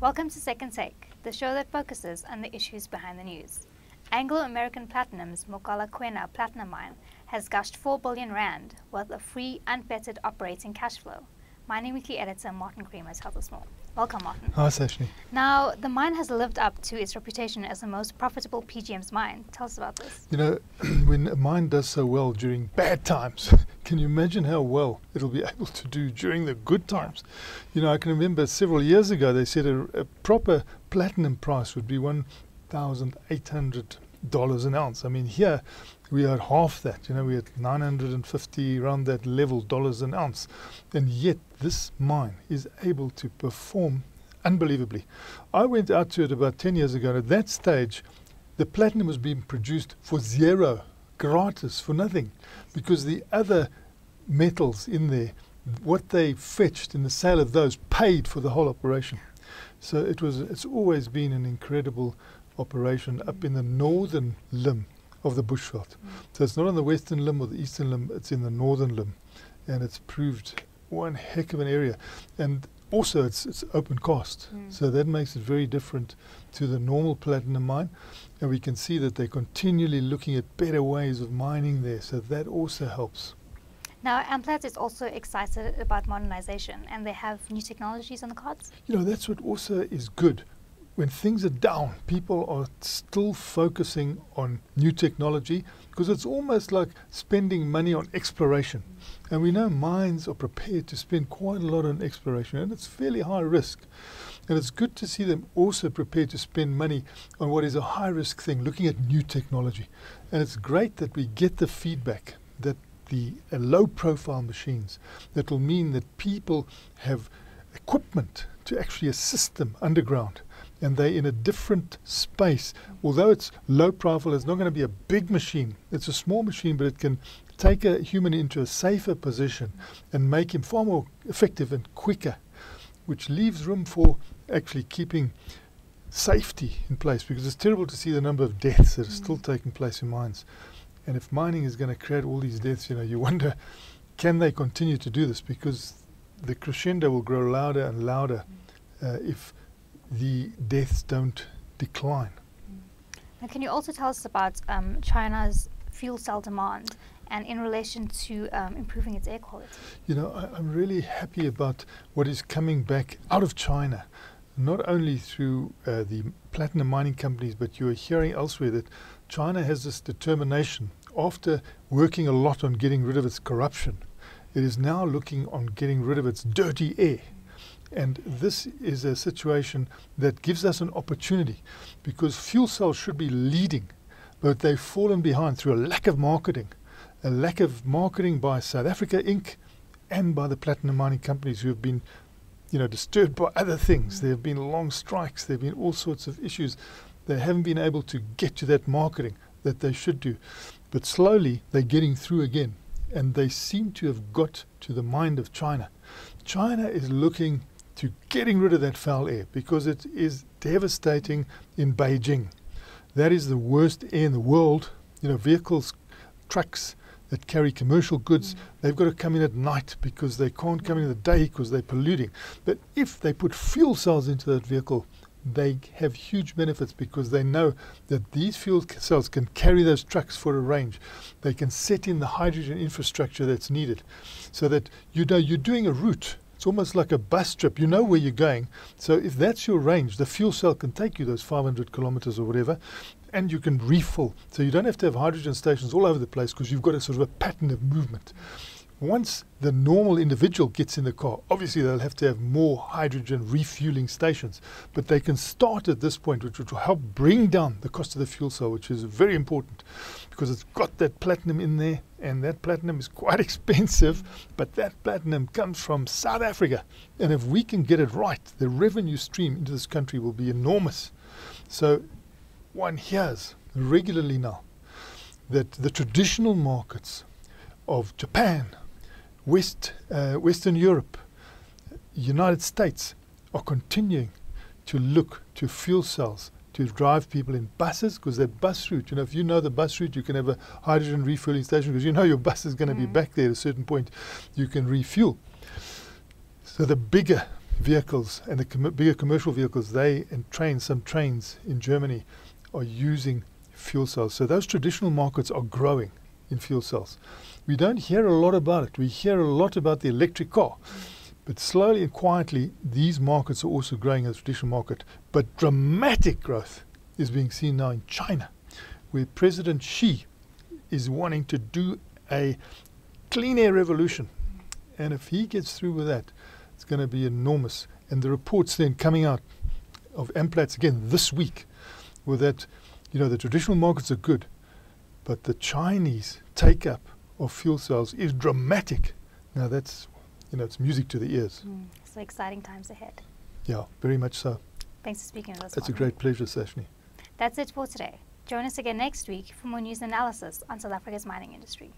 Welcome to Second Take, the show that focuses on the issues behind the news. Anglo-American Platinum's Mogalakwena platinum mine has gushed 4 billion rand worth of free, unfettered operating cash flow. Mining Weekly editor Martin Creamer tells us more. Welcome, Martin. Hi, Sashnee. Now, the mine has lived up to its reputation as the most profitable PGM's mine. Tell us about this. You know, when a mine does so well during bad times, can you imagine how well it'll be able to do during the good times? You know, I can remember several years ago they said a proper platinum price would be $1,800 an ounce. I mean, here we are at half that. You know, we're at 950 around that level dollars an ounce, and yet this mine is able to perform unbelievably. I went out to it about 10 years ago, and at that stage the platinum was being produced for zero, gratis, for nothing, because the other metals in there, what they fetched in the sale of those paid for the whole operation. So it's always been an incredible operation up in the northern limb of the bushveld. So it's not on the western limb or the eastern limb, it's in the northern limb, and it's proved one heck of an area. And also it's open cast, so that makes it very different to the normal platinum mine, and we can see that they're continually looking at better ways of mining there, so that also helps. Now, Amplats is also excited about modernization, and they have new technologies on the cards. You know, that's what also is good. When things are down, people are still focusing on new technology, because it's almost like spending money on exploration. And we know mines are prepared to spend quite a lot on exploration, and it's fairly high risk. And it's good to see them also prepared to spend money on what is a high risk thing, looking at new technology. And it's great that we get the feedback that the low profile machines, that will mean that people have equipment to actually assist them underground, and they're in a different space. Although it's low profile, it's not going to be a big machine. It's a small machine, but it can take a human into a safer position and make him far more effective and quicker, which leaves room for actually keeping safety in place, because it's terrible to see the number of deaths that are still taking place in mines. And if mining is going to create all these deaths, you know, you wonder, can they continue to do this? Because the crescendo will grow louder and louder if the deaths don't decline. Now, can you also tell us about China's fuel cell demand and in relation to improving its air quality? You know, I'm really happy about what is coming back out of China, not only through the platinum mining companies, but you are hearing elsewhere that China has this determination, after working a lot on getting rid of its corruption, it is now looking on getting rid of its dirty air. And this is a situation that gives us an opportunity, because fuel cells should be leading, but they've fallen behind through a lack of marketing by South Africa Inc. and by the platinum mining companies, who have been, you know, disturbed by other things. There have been long strikes, there have been all sorts of issues. They haven't been able to get to that marketing that they should do. But slowly they're getting through again, and they seem to have got to the mind of China. China is looking to getting rid of that foul air, because it is devastating in Beijing. That is the worst air in the world. You know, vehicles, trucks that carry commercial goods, they've got to come in at night because they can't come in the day because they're polluting. But if they put fuel cells into that vehicle, they have huge benefits, because they know that these fuel cells can carry those trucks for a range. They can set in the hydrogen infrastructure that's needed, so that, you know, you're doing a route. It's almost like a bus trip. You know where you're going. So if that's your range, the fuel cell can take you those 500 kilometers or whatever, and you can refill. So you don't have to have hydrogen stations all over the place, because you've got a sort of a pattern of movement. Once the normal individual gets in the car, obviously they'll have to have more hydrogen refueling stations, but they can start at this point, which will help bring down the cost of the fuel cell, which is very important, because it's got that platinum in there, and that platinum is quite expensive, but that platinum comes from South Africa, and if we can get it right, the revenue stream into this country will be enormous. So one hears regularly now that the traditional markets of Japan, Western Europe, United States are continuing to look to fuel cells to drive people in buses, because that bus route, you know, if you know the bus route, you can have a hydrogen refueling station, because you know your bus is going to be back there at a certain point, you can refuel. So the bigger vehicles and the bigger commercial vehicles, some trains in Germany are using fuel cells. So those traditional markets are growing in fuel cells. We don't hear a lot about it. We hear a lot about the electric car. But slowly and quietly, these markets are also growing as a traditional market. But dramatic growth is being seen now in China, where President Xi is wanting to do a clean air revolution. And if he gets through with that, it's going to be enormous. And the reports then coming out of Amplats again this week were that, the traditional markets are good, but the Chinese take-up of fuel cells is dramatic. Now that's, it's music to the ears. So exciting times ahead. Yeah, very much so. Thanks for speaking with us. It's a great pleasure, Sashnee. That's it for today. Join us again next week for more news and analysis on South Africa's mining industry.